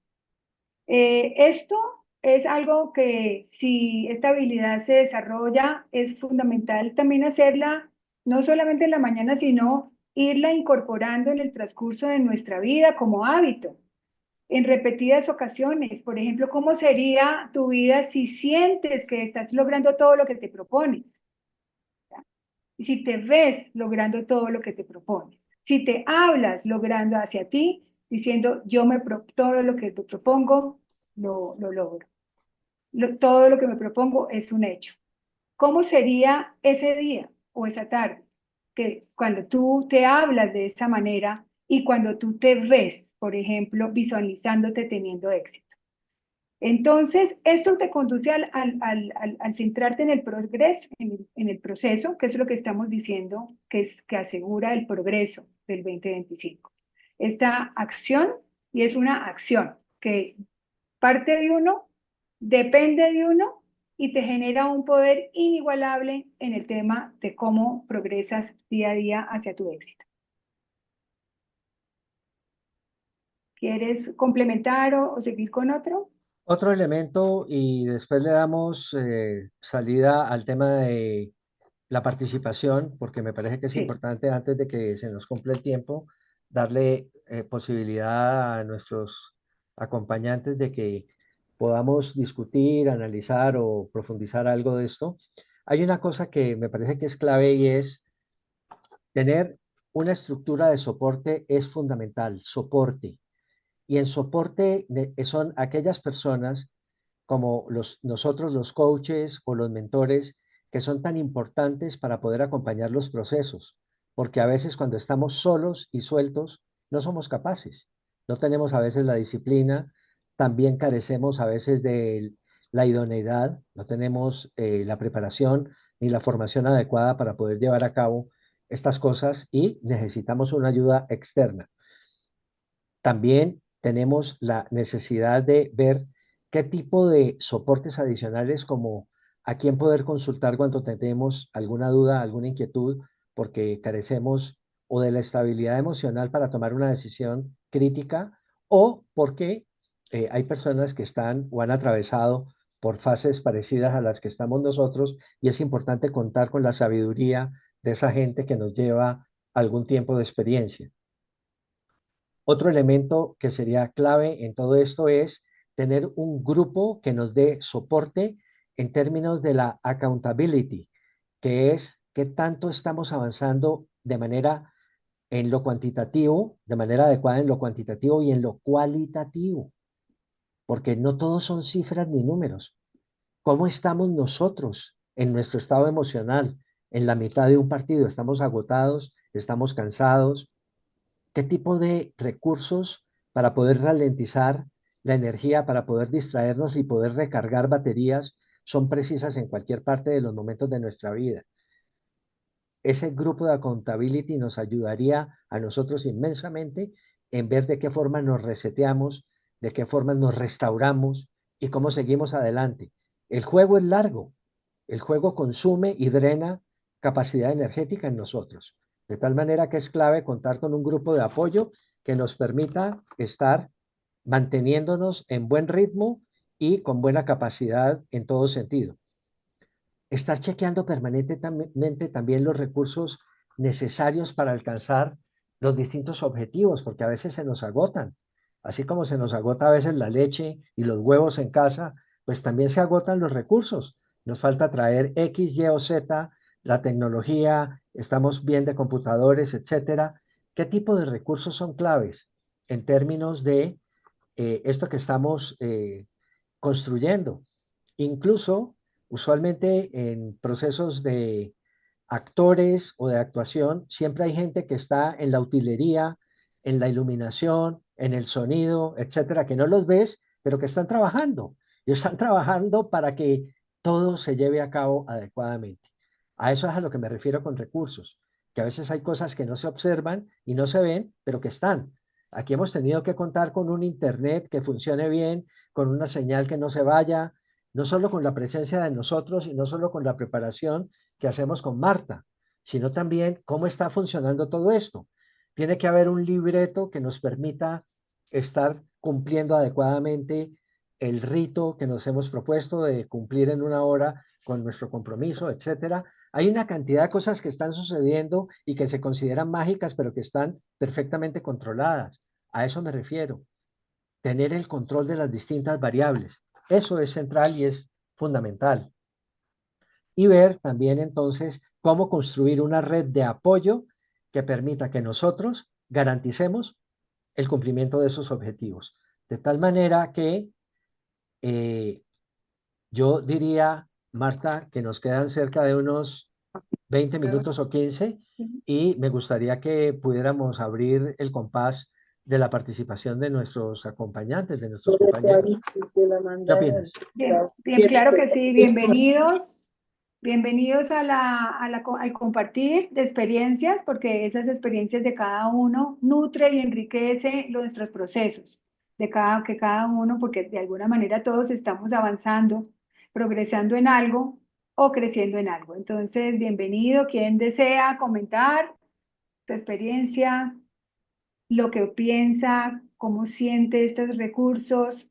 Esto es algo que si esta habilidad se desarrolla, es fundamental también hacerla, no solamente en la mañana, sino irla incorporando en el transcurso de nuestra vida como hábito, en repetidas ocasiones. Por ejemplo, ¿cómo sería tu vida si sientes que estás logrando todo lo que te propones? Y si te ves logrando todo lo que te propones, si te hablas logrando hacia ti, diciendo todo lo que te propongo, lo logro. Todo lo que me propongo es un hecho. ¿Cómo sería ese día o esa tarde? Que cuando tú te hablas de esa manera y cuando tú te ves, por ejemplo, visualizándote teniendo éxito. Entonces, esto te conduce al centrarte en el progreso, en el proceso, que es lo que estamos diciendo, que asegura el progreso del 2025. Esta acción, y es una acción que parte de uno, depende de uno y te genera un poder inigualable en el tema de cómo progresas día a día hacia tu éxito. ¿Quieres complementar o seguir con otro? Otro elemento y después le damos salida al tema de la participación, porque me parece que es Sí. importante antes de que se nos cumpla el tiempo, darle posibilidad a nuestros acompañantes de que podamos discutir, analizar o profundizar algo de esto. Hay una cosa que me parece que es clave y es tener una estructura de soporte es fundamental, soporte. Y en soporte son aquellas personas como nosotros los coaches o los mentores que son tan importantes para poder acompañar los procesos, porque a veces cuando estamos solos y sueltos no somos capaces, no tenemos a veces la disciplina, también carecemos a veces de la idoneidad, no tenemos la preparación ni la formación adecuada para poder llevar a cabo estas cosas y necesitamos una ayuda externa. También tenemos la necesidad de ver qué tipo de soportes adicionales, como a quién poder consultar cuando tenemos alguna duda, alguna inquietud, porque carecemos o de la estabilidad emocional para tomar una decisión crítica, o porque hay personas que están o han atravesado por fases parecidas a las que estamos nosotros, y es importante contar con la sabiduría de esa gente que nos lleva algún tiempo de experiencia. Otro elemento que sería clave en todo esto es tener un grupo que nos dé soporte en términos de la accountability, que es qué tanto estamos avanzando de manera en lo cuantitativo, de manera adecuada en lo cuantitativo y en lo cualitativo, porque no todos son cifras ni números. ¿Cómo estamos nosotros en nuestro estado emocional en la mitad de un partido? ¿Estamos agotados? ¿Estamos cansados? ¿Qué tipo de recursos para poder ralentizar la energía, para poder distraernos y poder recargar baterías son precisas en cualquier parte de los momentos de nuestra vida? Ese grupo de accountability nos ayudaría a nosotros inmensamente en ver de qué forma nos reseteamos, de qué forma nos restauramos y cómo seguimos adelante. El juego es largo, el juego consume y drena capacidad energética en nosotros, de tal manera que es clave contar con un grupo de apoyo que nos permita estar manteniéndonos en buen ritmo y con buena capacidad en todo sentido. Estar chequeando permanentemente también los recursos necesarios para alcanzar los distintos objetivos, porque a veces se nos agotan. Así como se nos agota a veces la leche y los huevos en casa, pues también se agotan los recursos. Nos falta traer X, Y o Z, la tecnología, estamos bien de computadores, etcétera. ¿Qué tipo de recursos son claves en términos de esto que estamos construyendo? Incluso, usualmente en procesos de actores o de actuación, siempre hay gente que está en la utilería, en la iluminación, en el sonido, etcétera, que no los ves, pero que están trabajando. Y están trabajando para que todo se lleve a cabo adecuadamente. A eso es a lo que me refiero con recursos, que a veces hay cosas que no se observan y no se ven, pero que están. Aquí hemos tenido que contar con un internet que funcione bien, con una señal que no se vaya, no solo con la presencia de nosotros y no solo con la preparación que hacemos con Marta, sino también cómo está funcionando todo esto. Tiene que haber un libreto que nos permita estar cumpliendo adecuadamente el rito que nos hemos propuesto de cumplir en una hora con nuestro compromiso, etcétera. Hay una cantidad de cosas que están sucediendo y que se consideran mágicas, pero que están perfectamente controladas. A eso me refiero. Tener el control de las distintas variables. Eso es central y es fundamental. Y ver también entonces cómo construir una red de apoyo que permita que nosotros garanticemos el cumplimiento de esos objetivos. De tal manera que eh, yo diría, Marta, que nos quedan cerca de unos 20 minutos o 15 y me gustaría que pudiéramos abrir el compás de la participación de nuestros acompañantes, de nuestros compañeros. ¿Qué opinas? Bien, bien, claro que sí, bienvenidos. Bienvenidos al compartir de experiencias, porque esas experiencias de cada uno nutre y enriquece nuestros procesos, que cada uno, porque de alguna manera todos estamos avanzando, progresando en algo o creciendo en algo. Entonces, bienvenido, quien desea comentar su experiencia, lo que piensa, cómo siente estos recursos.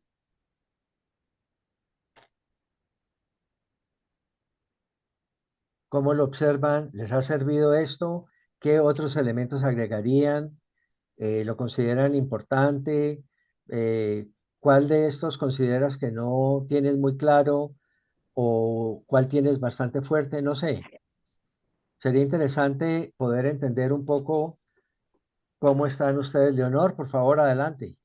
¿Cómo lo observan? ¿Les ha servido esto? ¿Qué otros elementos agregarían? ¿Lo consideran importante? ¿Cuál de estos consideras que no tienes muy claro o cuál tienes bastante fuerte? No sé. Sería interesante poder entender un poco ¿Cómo están ustedes, Leonor? Por favor, adelante.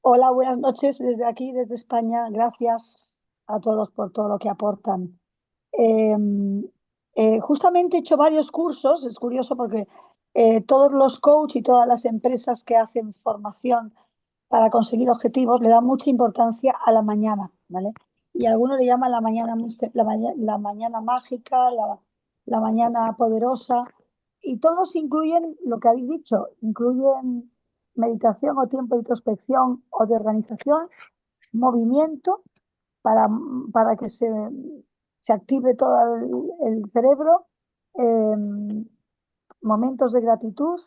Hola, buenas noches desde aquí, desde España. Gracias a todos por todo lo que aportan. Eh, Justamente he hecho varios cursos, es curioso porque todos los coach y todas las empresas que hacen formación para conseguir objetivos le dan mucha importancia a la mañana, ¿vale? Y algunos le llaman la mañana, la mañana mágica, la mañana poderosa, y todos incluyen lo que habéis dicho, incluyen meditación o tiempo de introspección o de organización, movimiento para, para que se active todo el cerebro, eh, momentos de gratitud,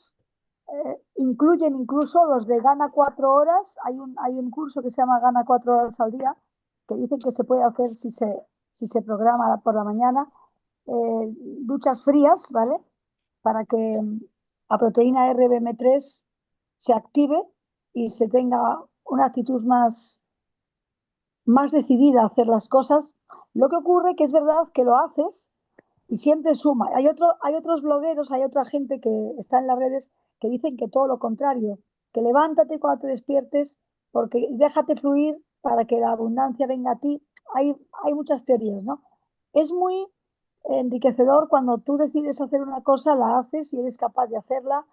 incluyen incluso los de gana 4 horas. Hay un curso que se llama Gana 4 horas al día, que dicen que se puede hacer si se programa por la mañana. Duchas frías, ¿vale? Para que la proteína RBM3 se active y se tenga una actitud más decidida a hacer las cosas. Lo que ocurre que es verdad que lo haces y siempre suma. Hay otros blogueros, hay otra gente que está en las redes que dicen que todo lo contrario, que levántate cuando te despiertes, porque déjate fluir para que la abundancia venga a ti. Hay muchas teorías, ¿no? Es muy enriquecedor cuando tú decides hacer una cosa, la haces y eres capaz de hacerla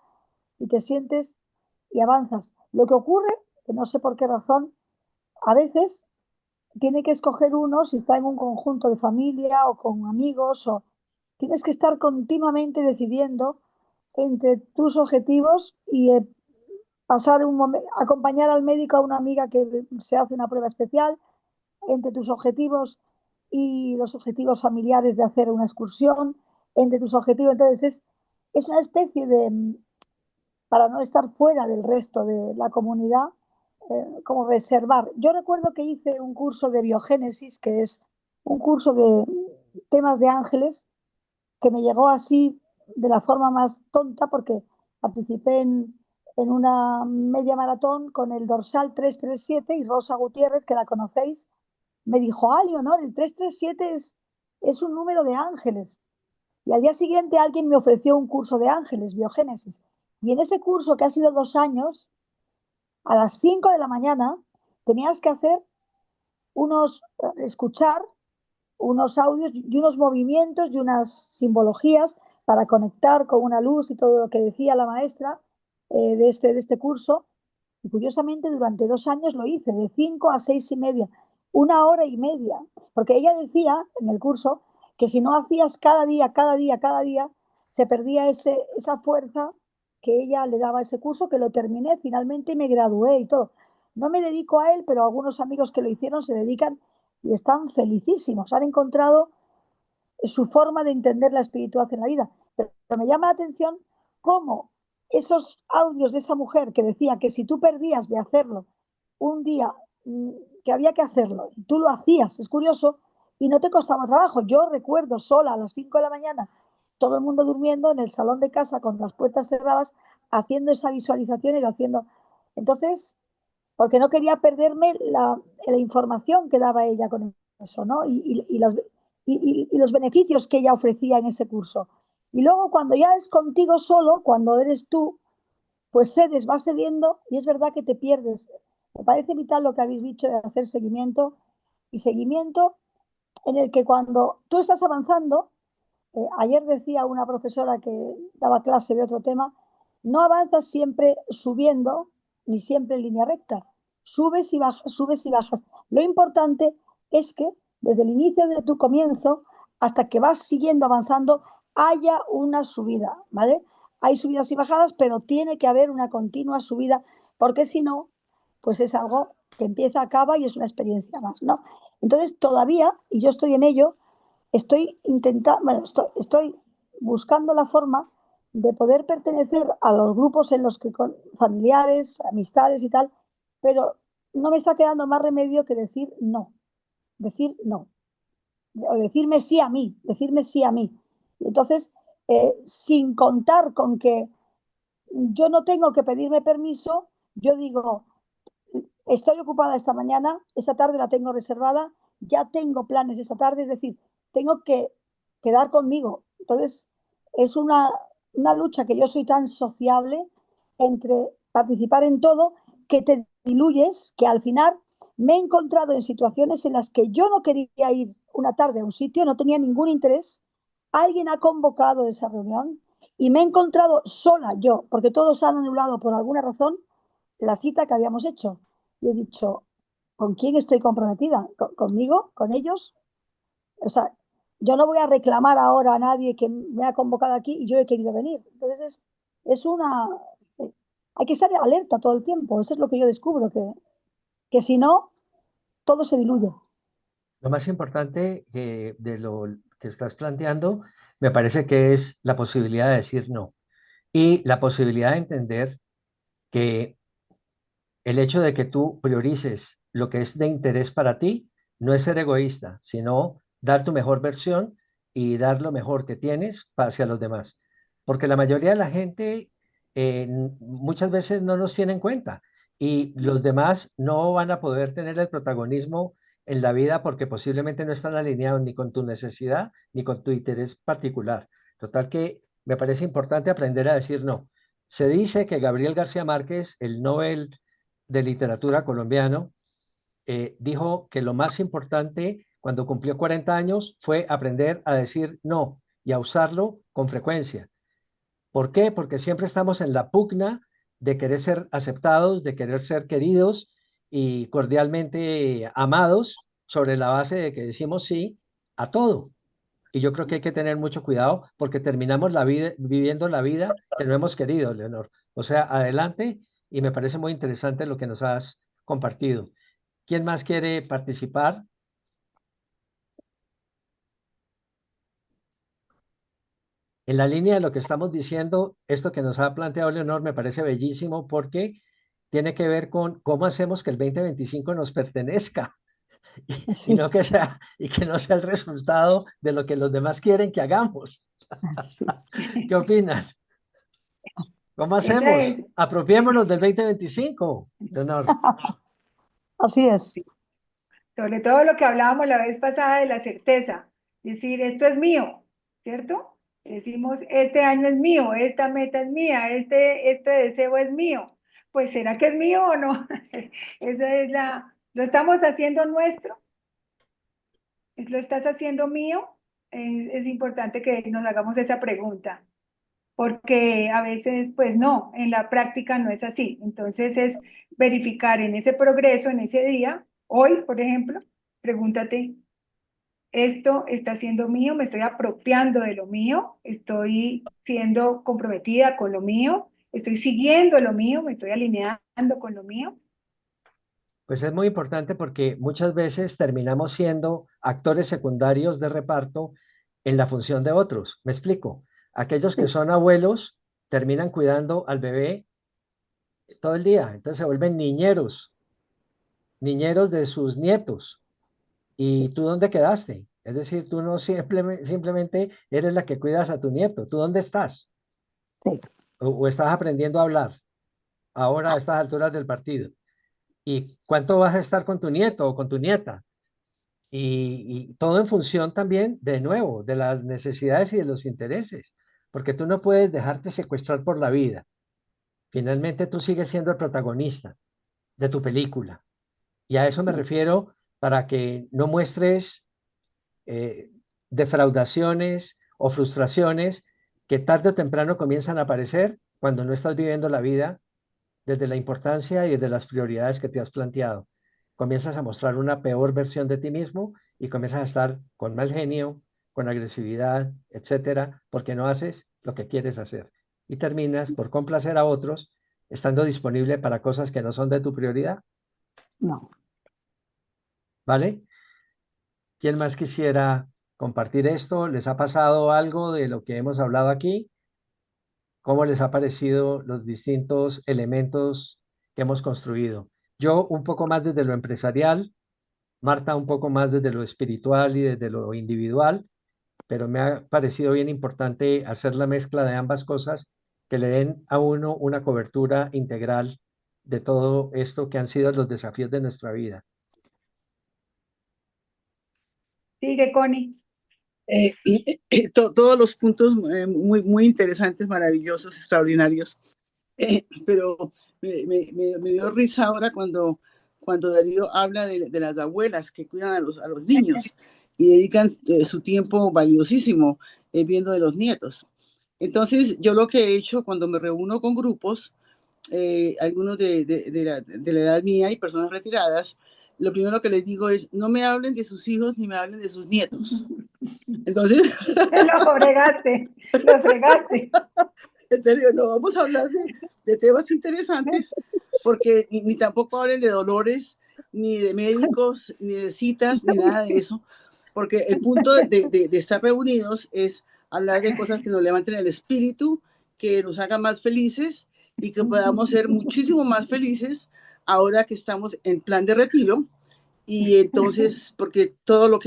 y te sientes y avanzas. Lo que ocurre, que no sé por qué razón, a veces tiene que escoger uno si está en un conjunto de familia o con amigos, o tienes que estar continuamente decidiendo entre tus objetivos y pasar un momento, acompañar al médico a una amiga que se hace una prueba especial, entre tus objetivos y los objetivos familiares de hacer una excursión, entre tus objetivos. Entonces es una especie de, para no estar fuera del resto de la comunidad, como reservar. Yo recuerdo que hice un curso de biogénesis, que es un curso de temas de ángeles, que me llegó así de la forma más tonta, porque participé en una media maratón con el dorsal 337 y Rosa Gutiérrez, que la conocéis, me dijo, ah, Leonor, el 337 es un número de ángeles. Y al día siguiente alguien me ofreció un curso de ángeles, biogénesis. Y en ese curso, que ha sido 2 años, a las 5 de la mañana, tenías que escuchar unos audios y unos movimientos y unas simbologías para conectar con una luz y todo lo que decía la maestra de este curso. Y curiosamente durante 2 años lo hice, de 5 a 6:30, 1 hora y media, porque ella decía en el curso que si no hacías cada día, cada día, cada día, se perdía esa fuerza que ella le daba a ese curso, que lo terminé finalmente y me gradué y todo. No me dedico a él, pero algunos amigos que lo hicieron se dedican y están felicísimos. Han encontrado su forma de entender la espiritualidad en la vida. Pero me llama la atención cómo esos audios de esa mujer que decía que si tú perdías de hacerlo un día, que había que hacerlo, y tú lo hacías, es curioso, y no te costaba trabajo. Yo recuerdo sola a las 5 de la mañana, todo el mundo durmiendo en el salón de casa con las puertas cerradas, haciendo esa visualización y haciendo. Entonces, porque no quería perderme la información que daba ella con eso, ¿no? Y los beneficios que ella ofrecía en ese curso. Y luego cuando ya es contigo solo, cuando eres tú, pues cedes, vas cediendo y es verdad que te pierdes. Me parece vital lo que habéis dicho de hacer seguimiento y seguimiento en el que cuando tú estás avanzando, ayer decía una profesora que daba clase de otro tema, no avanzas siempre subiendo ni siempre en línea recta. Subes y bajas, subes y bajas. Lo importante es que desde el inicio de tu comienzo hasta que vas siguiendo avanzando haya una subida, ¿vale? Hay subidas y bajadas, pero tiene que haber una continua subida, porque si no, pues es algo que empieza, acaba y es una experiencia más, ¿no? Entonces todavía, y yo estoy en ello, estoy intentando, bueno, estoy buscando la forma de poder pertenecer a los grupos en los que con familiares, amistades y tal, pero no me está quedando más remedio que decir no, o decirme sí a mí, decirme sí a mí. Entonces, sin contar con que yo no tengo que pedirme permiso, yo digo, estoy ocupada esta mañana, esta tarde la tengo reservada, ya tengo planes esta tarde, es decir, tengo que quedar conmigo. Entonces, es una una lucha que yo soy tan sociable entre participar en todo que te diluyes, que al final me he encontrado en situaciones en las que yo no quería ir una tarde a un sitio, no tenía ningún interés, alguien ha convocado esa reunión y me he encontrado sola yo, porque todos han anulado por alguna razón la cita que habíamos hecho. Y he dicho, ¿con quién estoy comprometida? ¿Conmigo? ¿Con ellos? O sea, yo no voy a reclamar ahora a nadie que me ha convocado aquí y yo he querido venir. Entonces es una... Hay que estar alerta todo el tiempo. Eso es lo que yo descubro, que si no, todo se diluye. Lo más importante de lo que estás planteando, me parece que es la posibilidad de decir no y la posibilidad de entender que el hecho de que tú priorices lo que es de interés para ti no es ser egoísta, sino dar tu mejor versión y dar lo mejor que tienes hacia los demás. Porque la mayoría de la gente muchas veces no nos tiene en cuenta y los demás no van a poder tener el protagonismo en la vida porque posiblemente no están alineados ni con tu necesidad ni con tu interés particular. Total que me parece importante aprender a decir no. Se dice que Gabriel García Márquez, el Nobel de literatura colombiano, dijo que lo más importante cuando cumplió 40 años fue aprender a decir no y a usarlo con frecuencia. ¿Por qué? Porque siempre estamos en la pugna de querer ser aceptados, de querer ser queridos y cordialmente amados sobre la base de que decimos sí a todo. Y yo creo que hay que tener mucho cuidado porque terminamos la vida, viviendo la vida que no hemos querido, Leonor. O sea, adelante y me parece muy interesante lo que nos has compartido. ¿Quién más quiere participar? En la línea de lo que estamos diciendo, esto que nos ha planteado Leonor me parece bellísimo porque tiene que ver con cómo hacemos que el 2025 nos pertenezca y Sí, no que sea, y que no sea el resultado de lo que los demás quieren que hagamos. sí. ¿Qué opinan? ¿Cómo Esa hacemos? es, Apropiémonos del 2025, Leonor. Así es. sobre todo lo que hablábamos la vez pasada de la certeza, decir, esto es mío, ¿cierto? Decimos, este año es mío, esta meta es mía, este deseo es mío. Pues, ¿será que es mío o no? Esa es ¿lo estamos haciendo nuestro? ¿Lo estás haciendo mío? Es importante que nos hagamos esa pregunta, porque a veces, pues no, en la práctica no es así. Entonces es verificar en ese progreso, en ese día, hoy, por ejemplo, pregúntate, ¿esto está siendo mío? ¿Me estoy apropiando de lo mío? ¿Estoy siendo comprometida con lo mío? ¿Estoy siguiendo lo mío? ¿Me estoy alineando con lo mío? Pues es muy importante porque muchas veces terminamos siendo actores secundarios de reparto en la función de otros. Me explico. Aquellos que Sí, son abuelos terminan cuidando al bebé todo el día, entonces se vuelven niñeros, niñeros de sus nietos. ¿Y tú dónde quedaste? Es decir, tú no simplemente eres la que cuidas a tu nieto. ¿Tú dónde estás? sí. O estás aprendiendo a hablar ahora a estas alturas del partido. ¿Y cuánto vas a estar con tu nieto o con tu nieta? Y todo en función también, de nuevo, de las necesidades y de los intereses, porque tú no puedes dejarte secuestrar por la vida. Finalmente tú sigues siendo el protagonista de tu película. Y a eso me refiero para que no muestres eh, defraudaciones o frustraciones que tarde o temprano comienzan a aparecer cuando no estás viviendo la vida desde la importancia y desde las prioridades que te has planteado. Comienzas a mostrar una peor versión de ti mismo y comienzas a estar con mal genio, con agresividad, etcétera, porque no haces lo que quieres hacer. Y terminas por complacer a otros, estando disponible para cosas que no son de tu prioridad, No. ¿vale? ¿Quién más quisiera compartir esto? ¿Les ha pasado algo de lo que hemos hablado aquí? ¿Cómo les ha parecido los distintos elementos que hemos construido? Yo un poco más desde lo empresarial, Marta un poco más desde lo espiritual y desde lo individual, pero me ha parecido bien importante hacer la mezcla de ambas cosas que le den a uno una cobertura integral de todo esto que han sido los desafíos de nuestra vida. Sigue, Connie. Todos los puntos muy interesantes, maravillosos, extraordinarios. Pero me dio risa ahora cuando Darío habla de las abuelas que cuidan a los niños y dedican su tiempo valiosísimo viendo de los nietos. Entonces, yo lo que he hecho cuando me reúno con grupos, algunos de la edad mía y personas retiradas, lo primero que les digo es, no me hablen de sus hijos ni me hablen de sus nietos. Entonces, Lo fregaste, lo fregaste. entonces no vamos a hablar de temas interesantes, porque ni tampoco hablen de dolores, ni de médicos, ni de citas, ni nada de eso, porque el punto de estar reunidos es hablar de cosas que nos levanten el espíritu, que nos hagan más felices y que podamos ser muchísimo más felices ahora que estamos en plan de retiro. Y entonces, porque todo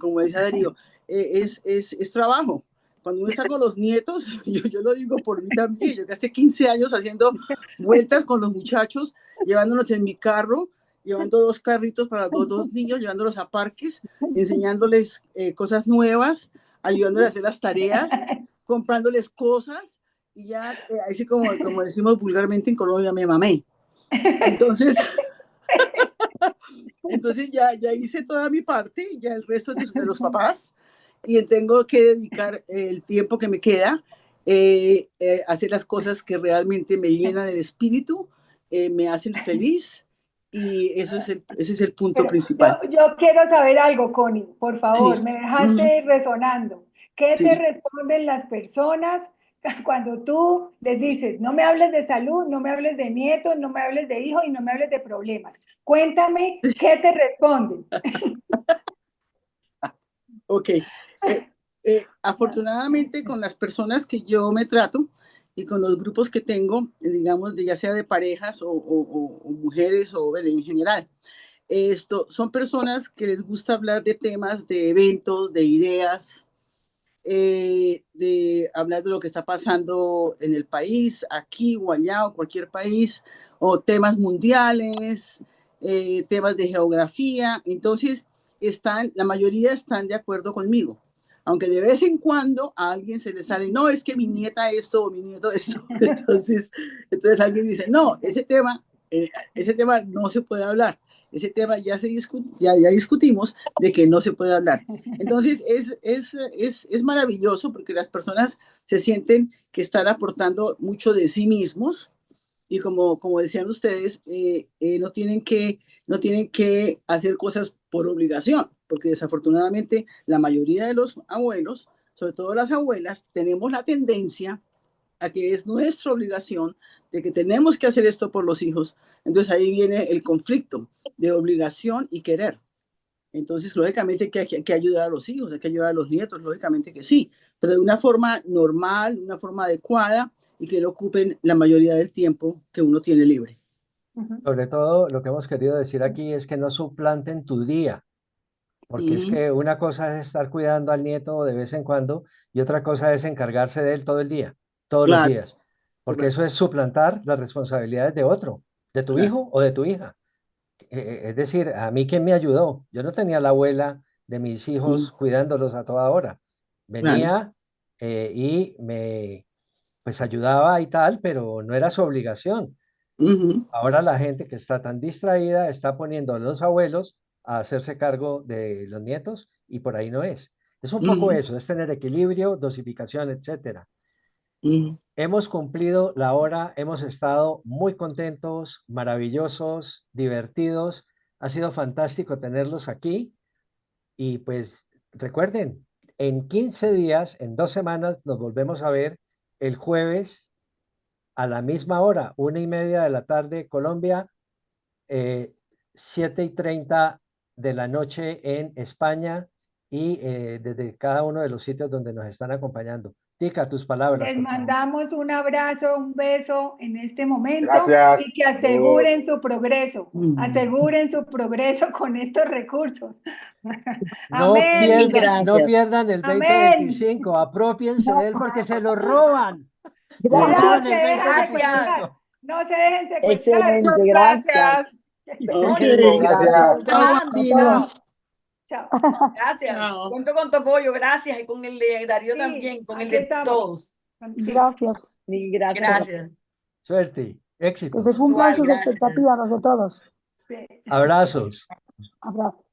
como decía Darío, es trabajo. Cuando uno está con los nietos, yo lo digo por mí también, yo que hace 15 años haciendo vueltas con los muchachos, llevándolos en mi carro, llevando 2 carritos para los 2 niños, llevándolos a parques, enseñándoles cosas nuevas, ayudándoles a hacer las tareas, comprándoles cosas, y ya, así como decimos vulgarmente en Colombia, me mamé. Entonces ya hice toda mi parte, ya el resto de los papás, y tengo que dedicar el tiempo que me queda a hacer las cosas que realmente me llenan el espíritu, me hacen feliz, y ese es el punto Pero principal. yo quiero saber algo, Connie, por favor, Sí. me dejaste resonando. ¿Qué te Sí. responden las personas cuando tú les dices, no me hables de salud, no me hables de nietos, no me hables de hijos y no me hables de problemas? Cuéntame, ¿qué te responden? Ok. Afortunadamente, con las personas que yo me trato y con los grupos que tengo, digamos, ya sea de parejas o mujeres o en general, son personas que les gusta hablar de temas, de eventos, de ideas, de hablar de lo que está pasando en el país, aquí o allá o cualquier país, o temas mundiales, temas de geografía. Entonces, la mayoría están de acuerdo conmigo. Aunque de vez en cuando a alguien se le sale, no, es que mi nieta esto o mi nieto esto. Entonces alguien dice, no, ese tema no se puede hablar. Ese tema ya discutimos de que no se puede hablar. Entonces es maravilloso porque las personas se sienten que están aportando mucho de sí mismos y como decían ustedes, no tienen que hacer cosas por obligación, porque desafortunadamente la mayoría de los abuelos, sobre todo las abuelas, tenemos la tendencia a que es nuestra obligación, de que tenemos que hacer esto por los hijos. Entonces ahí viene el conflicto de obligación y querer. Entonces, lógicamente que hay que ayudar a los hijos, hay que ayudar a los nietos, lógicamente que sí, pero de una forma normal, una forma adecuada y que no ocupen la mayoría del tiempo que uno tiene libre. Sobre todo, lo que hemos querido decir aquí es que no suplanten tu día, porque es que una cosa es estar cuidando al nieto de vez en cuando y otra cosa es encargarse de él todo el día, todos los Claro, días, porque eso correcto, es suplantar las responsabilidades de otro, de tu claro. hijo o de tu hija. Es decir, a mí quién me ayudó. Yo no tenía la abuela de mis hijos cuidándolos a toda hora. Claro. Venía y me pues ayudaba y tal, pero no era su obligación. Ahora la gente que está tan distraída está poniendo a los abuelos a hacerse cargo de los nietos y por ahí no es. Es un poco eso, es tener equilibrio, dosificación, etcétera. Hemos cumplido la hora, hemos estado muy contentos, maravillosos, divertidos. Ha sido fantástico tenerlos aquí y pues recuerden, en 15 días, en 2 semanas, nos volvemos a ver el jueves a la misma hora, 1:30 de la tarde, Colombia, 7:30 de la noche en España y desde cada uno de los sitios donde nos están acompañando. Tica, tus palabras, Les por favor. mandamos un abrazo, un beso en este momento Gracias. y que aseguren su progreso con estos recursos. No Amén, pierdan, no Gracias. pierdan el amén. 2025, apropiense No, de él porque se lo roban. Se Cuidado, gracias. roban se el dejan Gracias. secuestrar. 2025. No se dejen secuestrar. Excelente, Muchas gracias. gracias. Ok, Ánimo. Gracias. chao, Gracias a todos. bambinos. Chao. Gracias. Chao. Cuento con tu apoyo, gracias. Y con el de Darío Sí, también, con el aquí de estamos. todos. Sí. Gracias. Mil gracias. Gracias. Suerte, Que éxitos, se cumplan Igual, sus gracias. expectativas, los de todos. Sí. abrazos. Abrazo.